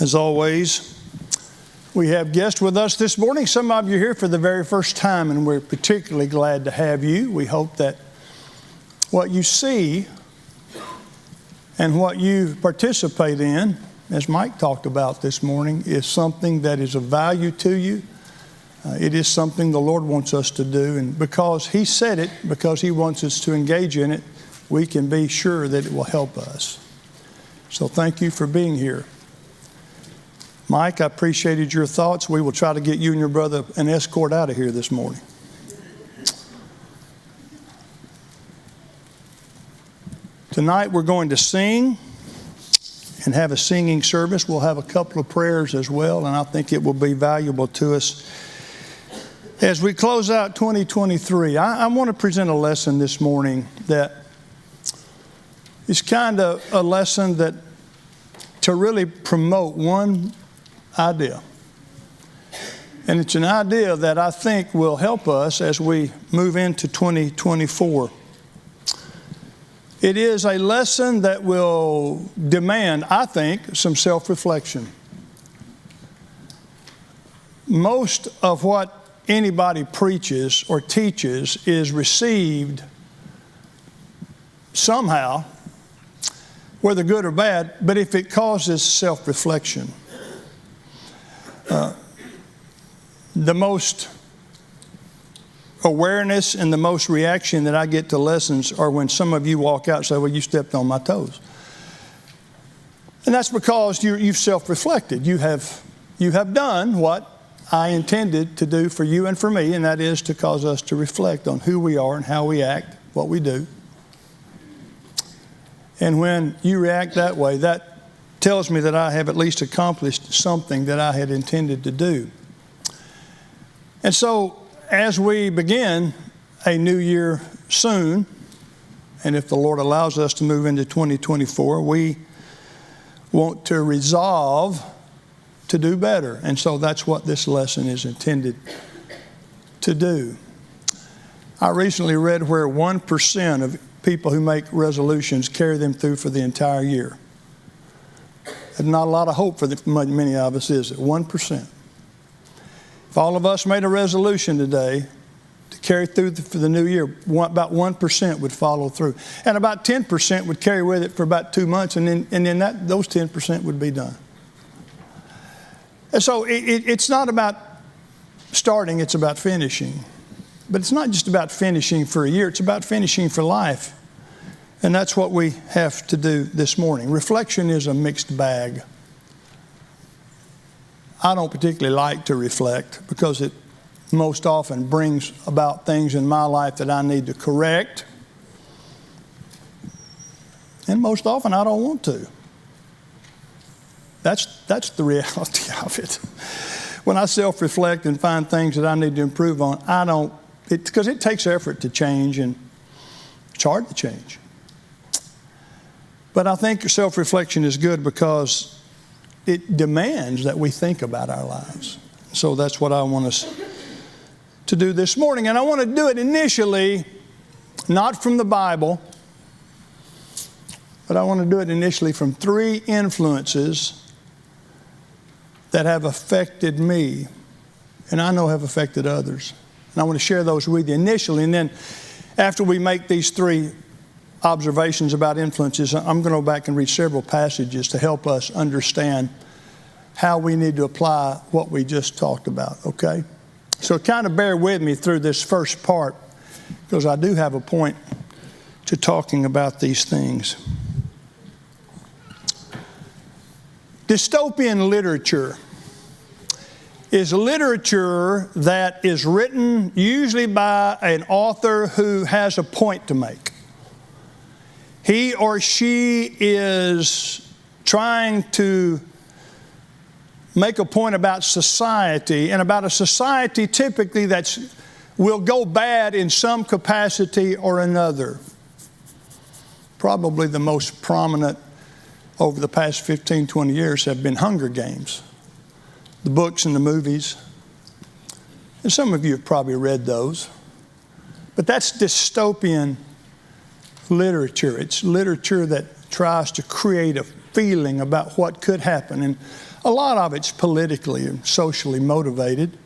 As always, we have guests with us this morning. Some of you are here for the very first time, and we're particularly glad to have you. We hope that what you see and what you participate in, as Mike talked about this morning, is something that is of value to you. It is something the Lord wants us to do, and because He said it, because He wants us to engage in it, we can be sure that it will help us. So thank you for being here. Mike, I appreciated your thoughts. We will try to get you and your brother an escort out of here this morning. Tonight we're going to sing and have a singing service. We'll have a couple of prayers as well, and I think it will be valuable to us. As we close out 2023, I want to present a lesson this morning that is kind of a lesson that to really promote one idea. And it's an idea that I think will help us as we move into 2024. It is a lesson that will demand, I think, some self-reflection. Most of what anybody preaches or teaches is received somehow, whether good or bad, but if it causes self-reflection. The most awareness and the most reaction that I get to lessons are when some of you walk out and say, well, you stepped on my toes. And that's because you've self-reflected. You have done what I intended to do for you and for me, and that is to cause us to reflect on who we are and how we act, what we do. And when you react that way, that tells me that I have at least accomplished something that I had intended to do. And so, as we begin a new year soon, and if the Lord allows us to move into 2024, we want to resolve to do better. And so that's what this lesson is intended to do. I recently read where 1% of people who make resolutions carry them through for the entire year. There's not a lot of hope for many of us, is it? 1%. If all of us made a resolution today to carry through for the new year, about 1% would follow through. And about 10% would carry with it for about 2 months, and then those 10% would be done. And so it's not about starting, it's about finishing. But it's not just about finishing for a year, it's about finishing for life. And that's what we have to do this morning. Reflection is a mixed bag. I don't particularly like to reflect because it most often brings about things in my life that I need to correct. And most often I don't want to. That's the reality of it. When I self-reflect and find things that I need to improve on, because it takes effort to change, and it's hard to change. But I think self-reflection is good because it demands that we think about our lives. So that's what I want us to do this morning. And I want to do it initially, not from the Bible, but I want to do it initially from 3 influences that have affected me, and I know have affected others. And I want to share those with you initially, and then after we make these 3 observations about influences, I'm going to go back and read several passages to help us understand how we need to apply what we just talked about, okay? So kind of bear with me through this first part, because I do have a point to talking about these things. Dystopian literature is literature that is written usually by an author who has a point to make. He or she is trying to make a point about society, and about a society typically that will go bad in some capacity or another. Probably the most prominent over the past 15, 20 years have been Hunger Games, the books and the movies. And some of you have probably read those. But that's dystopian literature. It's literature that tries to create a feeling about what could happen. And A lot of it's politically and socially motivated,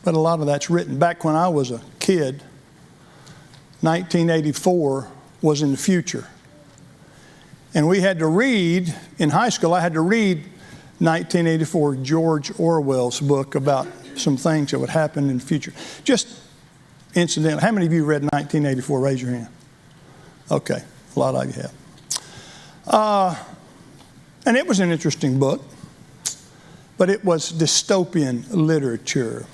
but a lot of that's written. Back when I was a kid, 1984 was in the future. And we had to read, in high school, I had to read 1984, George Orwell's book about some things that would happen in the future. Just incidentally, how many of you read 1984? Raise your hand. Okay, a lot of you have. And it was an interesting book, but it was dystopian literature.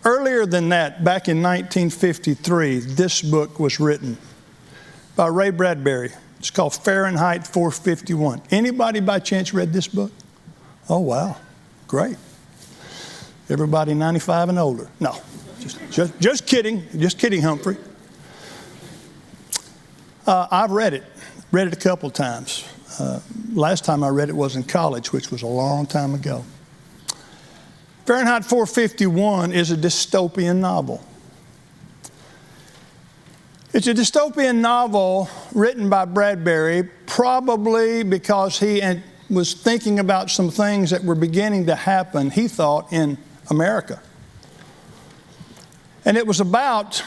Earlier than that, back in 1953, this book was written by Ray Bradbury. It's called Fahrenheit 451. Anybody by chance read this book? Oh, wow. Great. Everybody 95 and older. No, just kidding. Just kidding, Humphrey. I've read it a couple times. Last time I read it was in college, which was a long time ago. Fahrenheit 451 is a dystopian novel. It's a dystopian novel written by Bradbury, probably because he was thinking about some things that were beginning to happen, he thought, in America. And it was about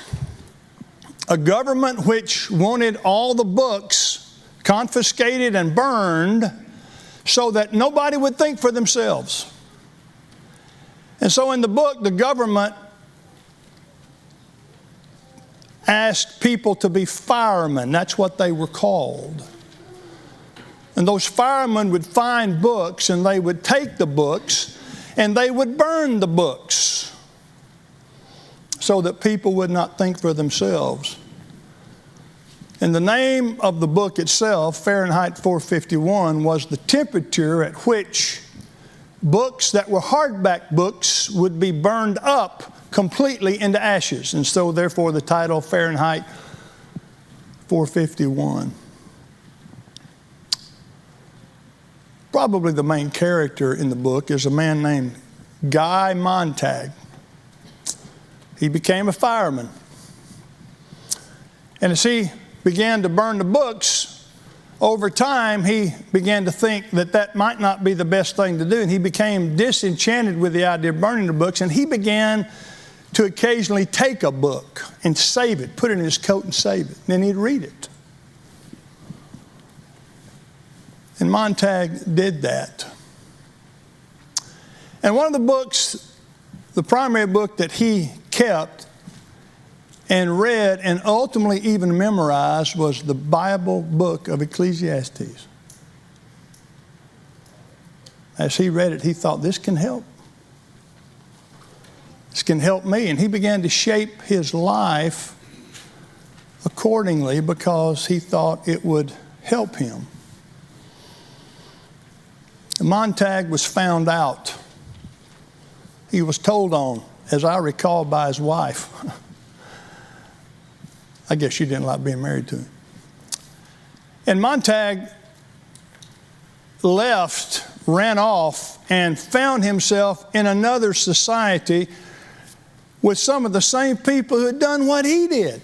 a government which wanted all the books confiscated and burned so that nobody would think for themselves. And so in the book, the government asked people to be firemen. That's what they were called. And those firemen would find books, and they would take the books, and they would burn the books so that people would not think for themselves. And the name of the book itself, Fahrenheit 451, was the temperature at which books that were hardback books would be burned up completely into ashes. And so therefore the title Fahrenheit 451. Probably the main character in the book is a man named Guy Montag. He became a fireman. And as he began to burn the books, over time he began to think that that might not be the best thing to do. And he became disenchanted with the idea of burning the books. And he began to occasionally take a book and save it, put it in his coat and save it. And then he'd read it. And Montag did that. And one of the books, the primary book that he kept and read and ultimately even memorized, was the Bible book of Ecclesiastes. As he read it, he thought, this can help. This can help me. And he began to shape his life accordingly because he thought it would help him. Montag was found out. He was told on, as I recall, by his wife. I guess she didn't like being married to him. And Montag left, ran off, and found himself in another society with some of the same people who had done what he did.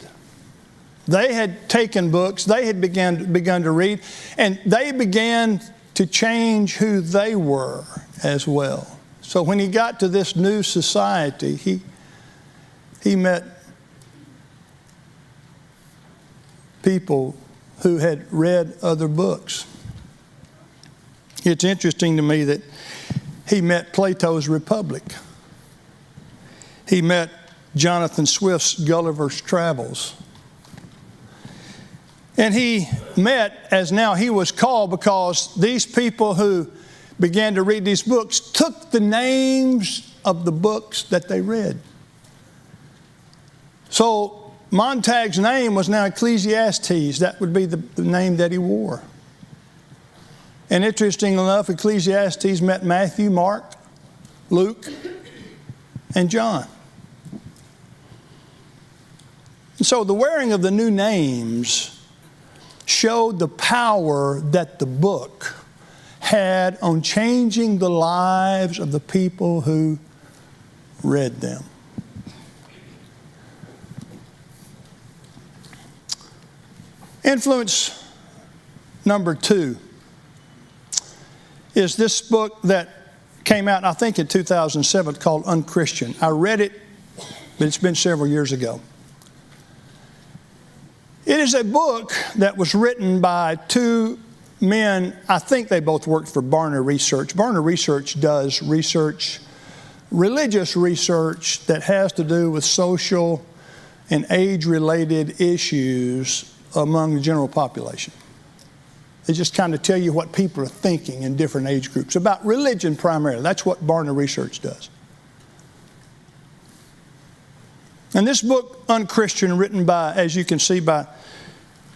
They had taken books, they had begun to read, and they began to change who they were as well. So when he got to this new society, he met people who had read other books. It's interesting to me that he met Plato's Republic. He met Jonathan Swift's Gulliver's Travels. And he met, as now he was called, because these people who began to read these books took the names of the books that they read. So Montag's name was now Ecclesiastes. That would be the name that he wore. And interestingly enough, Ecclesiastes met Matthew, Mark, Luke, and John. And so the wearing of the new names showed the power that the book had on changing the lives of the people who read them. Influence number 2 is this book that came out, I think, in 2007 called Unchristian. I read it, but it's been several years ago. It is a book that was written by two men. I think they both worked for Barna Research. Barna Research does research, religious research that has to do with social and age-related issues among the general population. They just kind of tell you what people are thinking in different age groups about religion primarily. That's what Barna Research does. And this book, Unchristian, written by, as you can see, by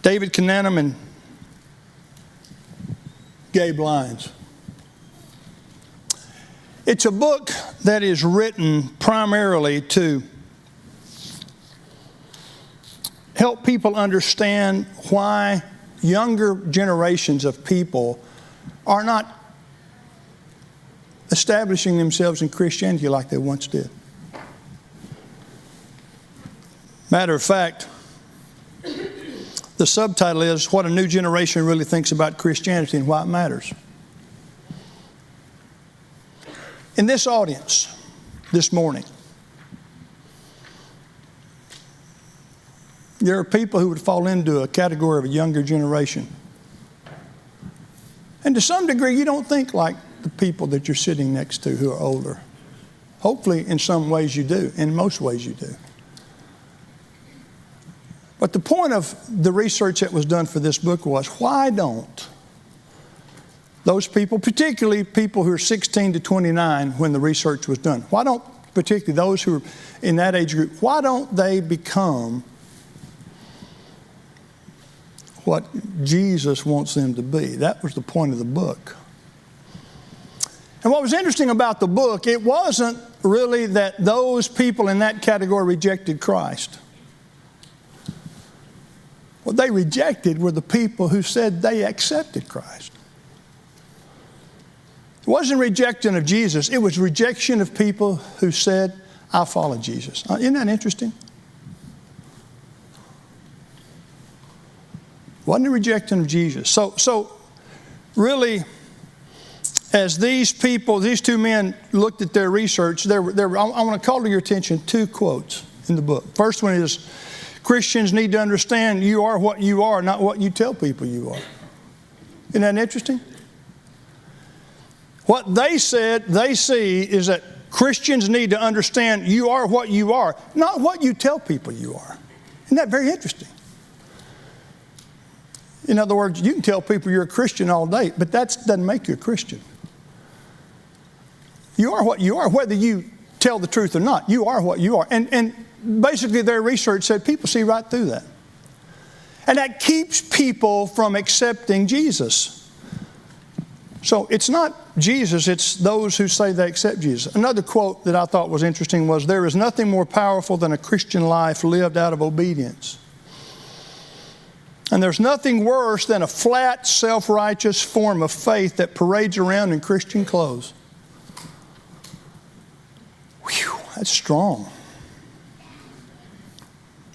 David Cananum and Gabe Lyons. It's a book that is written primarily to help people understand why younger generations of people are not establishing themselves in Christianity like they once did. Matter of fact, the subtitle is What a New Generation Really Thinks About Christianity and Why It Matters. In this audience this morning, there are people who would fall into a category of a younger generation. And to some degree, you don't think like the people that you're sitting next to who are older. Hopefully, in some ways you do. In most ways you do. But the point of the research that was done for this book was, why don't those people, particularly people who are 16 to 29 when the research was done, why don't, particularly those who are in that age group, why don't they become what Jesus wants them to be? That was the point of the book. And what was interesting about the book, it wasn't really that those people in that category rejected Christ. What they rejected were the people who said they accepted Christ. It wasn't rejection of Jesus, it was rejection of people who said, I follow Jesus. Isn't that interesting? Wasn't a rejection of Jesus. So really, as these people, these two men looked at their research, I want to call to your attention two quotes in the book. First one is, Christians need to understand you are what you are, not what you tell people you are. Isn't that interesting? What they said they see is that Christians need to understand you are what you are, not what you tell people you are. Isn't that very interesting? In other words, you can tell people you're a Christian all day, but that doesn't make you a Christian. You are what you are, whether you tell the truth or not. You are what you are. And basically their research said people see right through that. And that keeps people from accepting Jesus. So it's not Jesus, it's those who say they accept Jesus. Another quote that I thought was interesting was, there is nothing more powerful than a Christian life lived out of obedience. And there's nothing worse than a flat, self-righteous form of faith that parades around in Christian clothes. Whew, that's strong.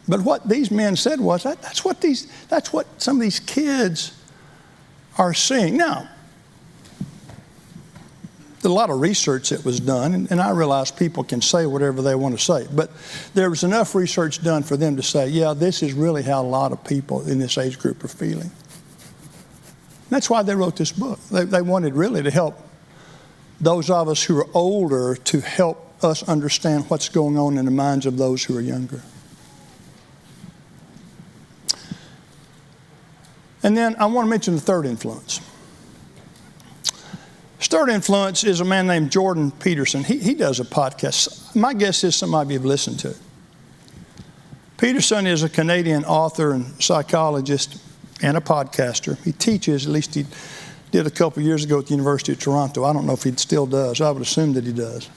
But what these men said was, that's what some of these kids are seeing. Now, there's a lot of research that was done, and I realize people can say whatever they want to say, but there was enough research done for them to say, yeah, this is really how a lot of people in this age group are feeling. That's why they wrote this book. They wanted really to help those of us who are older to help us understand what's going on in the minds of those who are younger. And then I want to mention the third influence. Third influence is a man named Jordan Peterson. He does a podcast. My guess is some of you have listened to it. Peterson is a Canadian author and psychologist and a podcaster. He teaches, at least he did a couple years ago at the University of Toronto. I don't know if he still does. I would assume that he does.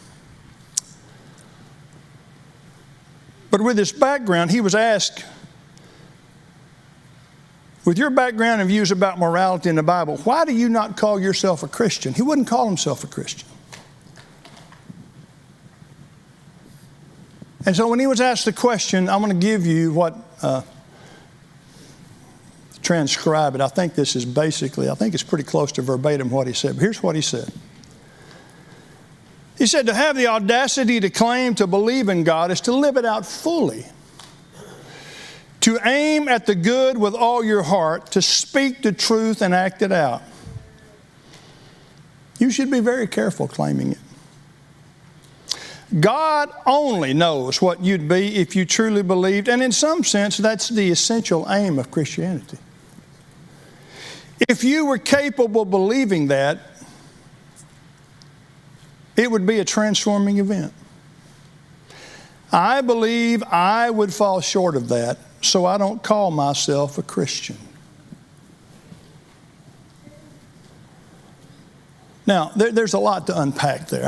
But with his background, he was asked, with your background and views about morality in the Bible, why do you not call yourself a Christian? He wouldn't call himself a Christian. And so when he was asked the question, I'm going to give you what transcribe it. I think it's pretty close to verbatim what he said. But here's what he said. He said, to have the audacity to claim to believe in God is to live it out fully. To aim at the good with all your heart, to speak the truth and act it out. You should be very careful claiming it. God only knows what you'd be if you truly believed, and in some sense, that's the essential aim of Christianity. If you were capable of believing that, it would be a transforming event. I believe I would fall short of that, so I don't call myself a Christian. Now, there's a lot to unpack there.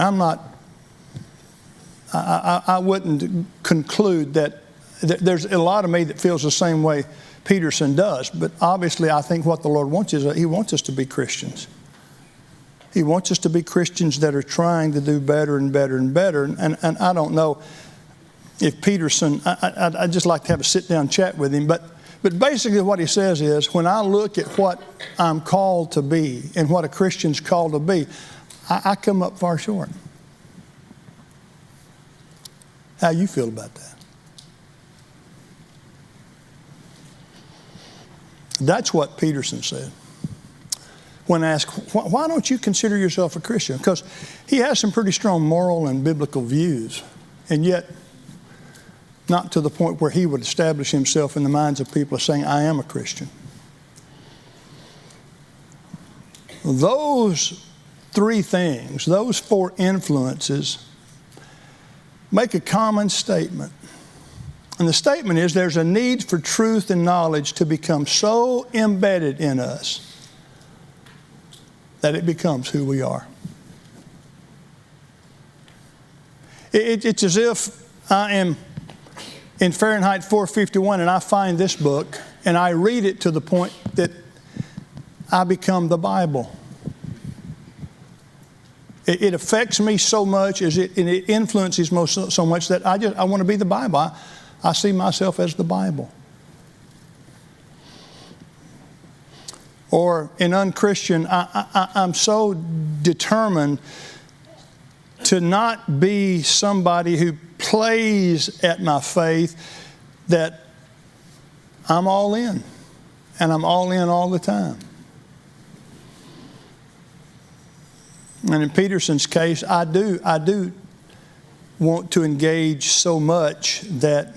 I wouldn't conclude that there's a lot of me that feels the same way Peterson does, but obviously I think what the Lord wants is He wants us to be Christians. He wants us to be Christians that are trying to do better and better and better. And I don't know if Peterson, I'd just like to have a sit-down chat with him. But basically what he says is, when I look at what I'm called to be and what a Christian's called to be, I come up far short. How you feel about that? That's what Peterson said when asked, why don't you consider yourself a Christian? Because he has some pretty strong moral and biblical views, and yet not to the point where he would establish himself in the minds of people as saying, I am a Christian. Those three things, those four influences, make a common statement. And the statement is, there's a need for truth and knowledge to become so embedded in us that it becomes who we are. It's as if I am in Fahrenheit 451 and I find this book and I read it to the point that I become the Bible. It affects me so much, and it influences me so much that I want to be the Bible. I see myself as the Bible. Or in unchristian, I'm so determined to not be somebody who plays at my faith that I'm all in. And I'm all in all the time. And in Peterson's case, I do want to engage so much that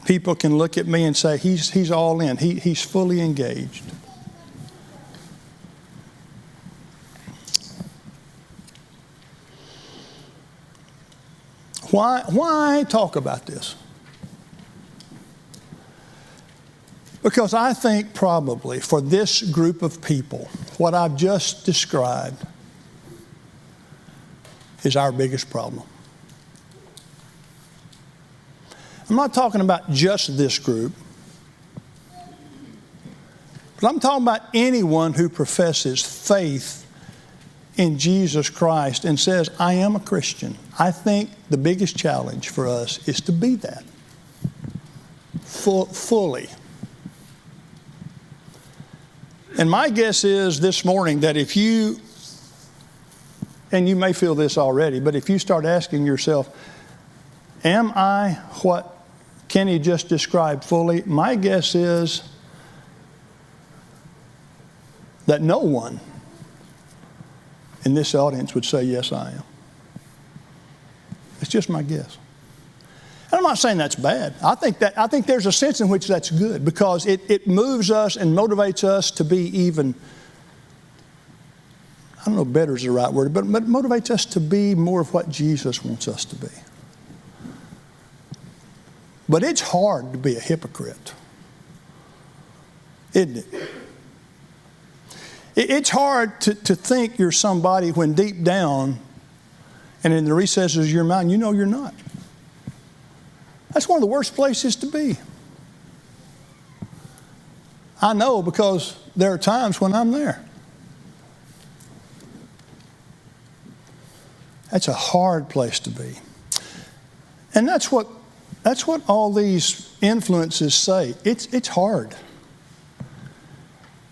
people can look at me and say, he's all in. He's fully engaged. Why talk about this? Because I think probably for this group of people, what I've just described is our biggest problem. I'm not talking about just this group, but I'm talking about anyone who professes faith in Jesus Christ and says, I am a Christian. I think the biggest challenge for us is to be that fully. And my guess is this morning that if you, and you may feel this already, but if you start asking yourself, am I what Kenny just described fully? My guess is that no one in this audience would say, yes, I am. It's just my guess. And I'm not saying that's bad. I think there's a sense in which that's good, because it moves us and motivates us to be even, I don't know if better is the right word, but it motivates us to be more of what Jesus wants us to be. But it's hard to be a hypocrite, isn't it? It's hard to think you're somebody when deep down and in the recesses of your mind, you know you're not. That's one of the worst places to be. I know, because there are times when I'm there. That's a hard place to be. And that's what all these influences say. It's hard.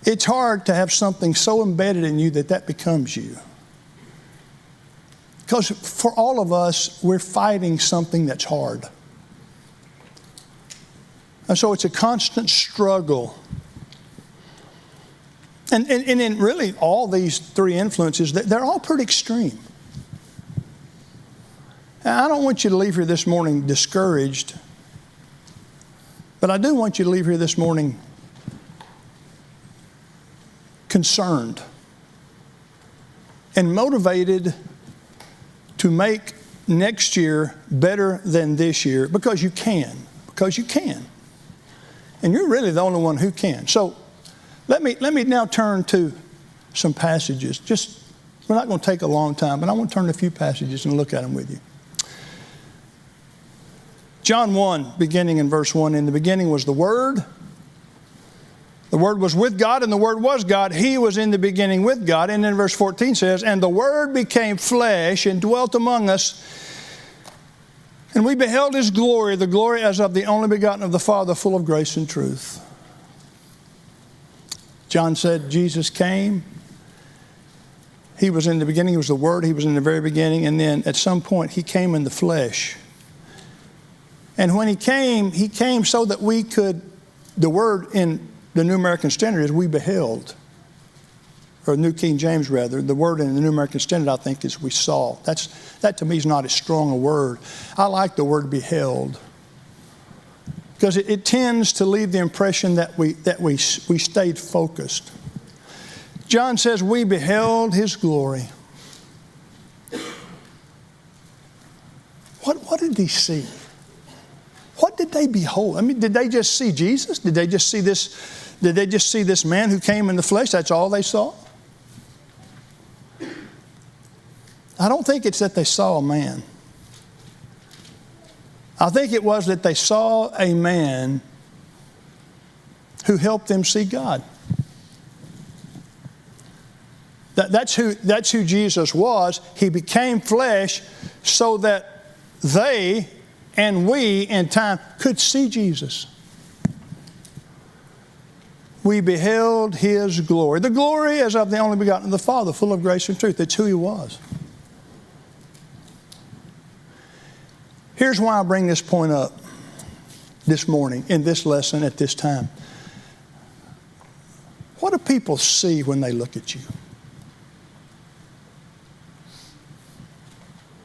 it's hard to have something so embedded in you that becomes you. Because for all of us, we're fighting something that's hard. And so it's a constant struggle. And in really all these three influences, they're all pretty extreme. And I don't want you to leave here this morning discouraged, but I do want you to leave here this morning concerned and motivated to make next year better than this year, because you can. Because you can. And you're really the only one who can. So let me now turn to some passages. We're not going to take a long time, but I want to turn to a few passages and look at them with you. John 1, beginning in verse 1, in the beginning was the Word. The Word was with God, and the Word was God. He was in the beginning with God. And then verse 14 says, and the Word became flesh and dwelt among us, and we beheld His glory, the glory as of the only begotten of the Father, full of grace and truth. John said Jesus came. He was in the beginning. He was the Word. He was in the very beginning. And then at some point, He came in the flesh. And when He came so that we could, the word in the New American Standard is we beheld, or New King James rather. The word in the New American Standard, I think, is we saw. That to me is not as strong a word. I like the word beheld, because it tends to leave the impression that we stayed focused. John says we beheld His glory. What did he see? What did they behold? I mean, did they just see Jesus? Did they just see this man who came in the flesh? That's all they saw? I don't think it's that they saw a man. I think it was that they saw a man who helped them see God. That's who Jesus was. He became flesh so that they and we in time could see Jesus. We beheld His glory. The glory as of the only begotten of the Father, full of grace and truth. That's who He was. Here's why I bring this point up this morning in this lesson at this time. What do people see when they look at you?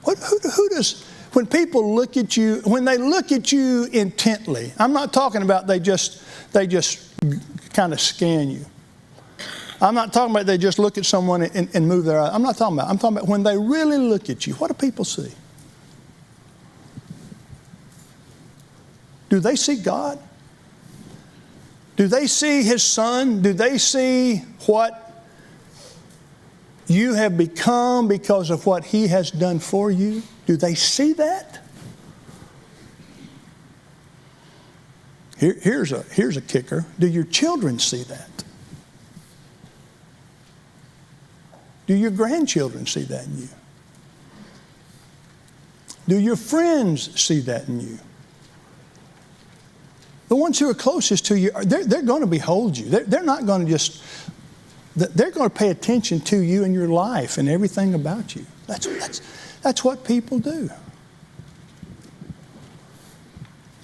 Who does, when people look at you, when they look at you intently, I'm not talking about they just kind of scan you. I'm not talking about they just look at someone and move their eyes. I'm talking about when they really look at you. What do people see? Do they see God? Do they see His Son? Do they see what you have become because of what He has done for you? Do they see that? Here's a kicker. Do your children see that? Do your grandchildren see that in you? Do your friends see that in you? The ones who are closest to you, they're going to behold you. They're not going to just, they're going to pay attention to you and your life and everything about you. That's what people do.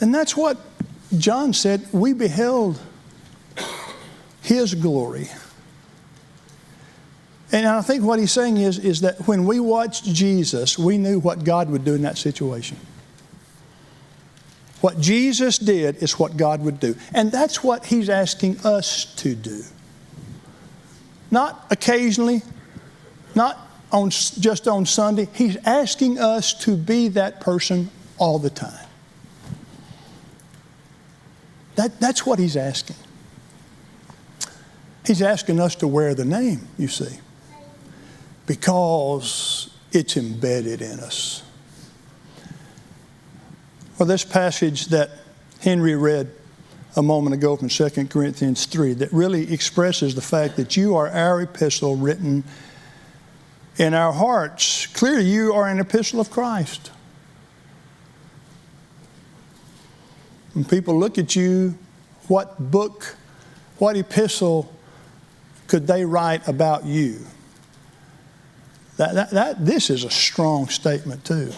And that's what John said, we beheld His glory. And I think what he's saying is that when we watched Jesus, we knew what God would do in that situation. What Jesus did is what God would do. And that's what He's asking us to do. Not occasionally, not just on Sunday. He's asking us to be that person all the time. That's what He's asking. He's asking us to wear the name, you see, because it's embedded in us. Well, this passage that Henry read a moment ago from 2 Corinthians 3 that really expresses the fact that you are our epistle written in our hearts. Clearly, you are an epistle of Christ. When people look at you, what book, what epistle could they write about you? This is a strong statement too.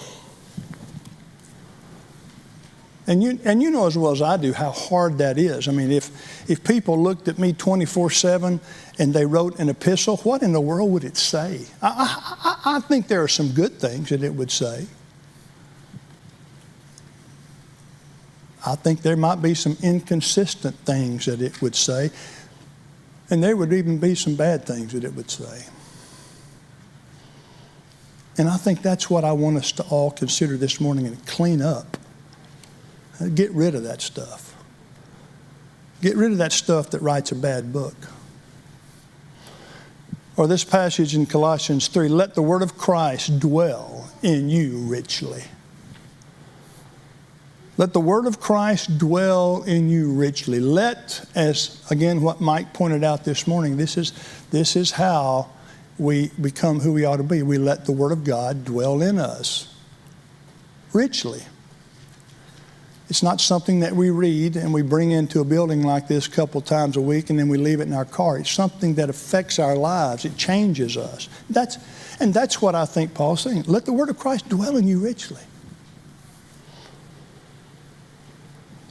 And you know as well as I do how hard that is. I mean, if people looked at me 24/7 and they wrote an epistle, what in the world would it say? I think there are some good things that it would say. I think there might be some inconsistent things that it would say. And there would even be some bad things that it would say. And I think that's what I want us to all consider this morning and clean up. Get rid of that stuff. Get rid of that stuff that writes a bad book. Or this passage in Colossians 3, let the word of Christ dwell in you richly. Let the word of Christ dwell in you richly. Let, as again what Mike pointed out this morning, this is how we become who we ought to be. We let the word of God dwell in us richly. It's not something that we read and we bring into a building like this a couple times a week and then we leave it in our car. It's something that affects our lives. It changes us. That's what I think Paul's saying. Let the word of Christ dwell in you richly.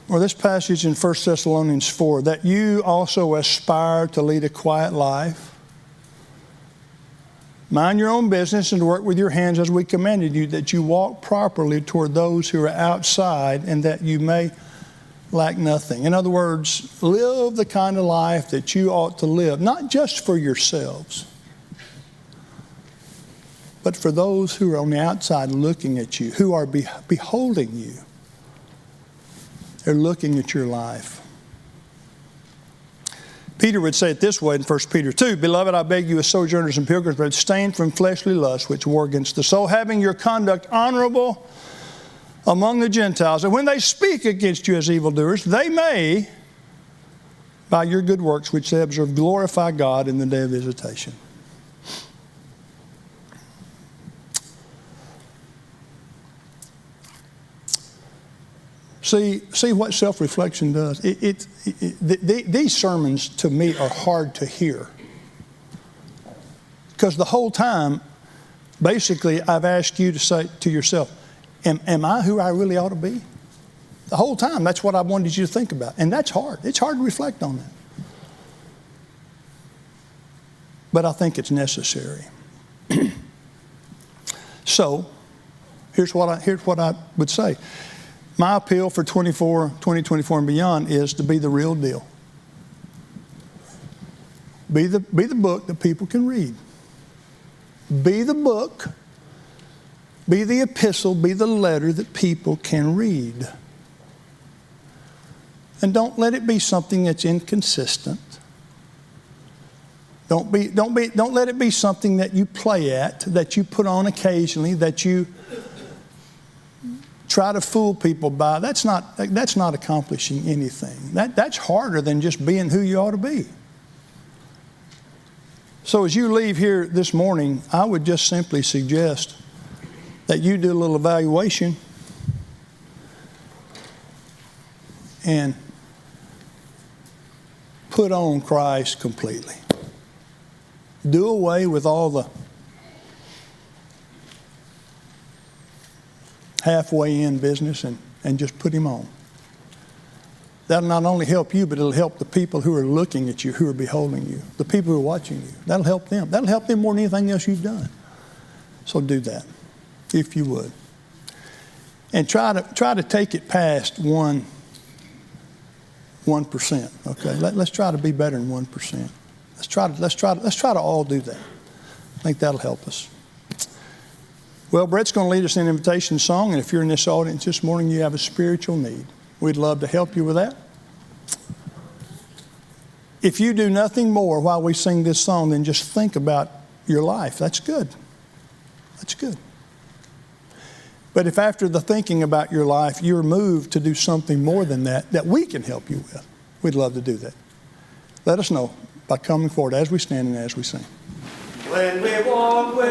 Or this passage in 1 Thessalonians 4, that you also aspire to lead a quiet life. Mind your own business and work with your hands as we commanded you, that you walk properly toward those who are outside and that you may lack nothing. In other words, live the kind of life that you ought to live, not just for yourselves, but for those who are on the outside looking at you, who are beholding you. They're looking at your life. Peter would say it this way in 1 Peter 2, Beloved, I beg you as sojourners and pilgrims, but abstain from fleshly lusts which war against the soul, having your conduct honorable among the Gentiles. And when they speak against you as evildoers, they may, by your good works which they observe, glorify God in the day of visitation. See what self-reflection does. These sermons to me are hard to hear. Because the whole time, basically, I've asked you to say to yourself, am I who I really ought to be? The whole time, that's what I wanted you to think about. And that's hard. It's hard to reflect on that. But I think it's necessary. So, here's what I would say. My appeal for 2024 and beyond is to be the real deal. Be the book that people can read. Be the book, be the epistle, be the letter that people can read. And don't let it be something that's inconsistent. Don't let it be something that you play at, that you put on occasionally, that you try to fool people by. That's not accomplishing anything. That's harder than just being who you ought to be. So as you leave here this morning, I would just simply suggest that you do a little evaluation and put on Christ completely. Do away with all the halfway in business and just put him on. That'll not only help you, but it'll help the people who are looking at you, who are beholding you, the people who are watching you. That'll help them. That'll help them more than anything else you've done. So do that, if you would. And try to take it past 1%. Okay, let's try to be better than 1%. Let's try to all do that. I think that'll help us. Well, Brett's going to lead us in an invitation song, and if you're in this audience this morning, you have a spiritual need. We'd love to help you with that. If you do nothing more while we sing this song than just think about your life, that's good. That's good. But if after the thinking about your life, you're moved to do something more than that we can help you with, we'd love to do that. Let us know by coming forward as we stand and as we sing. When we walk with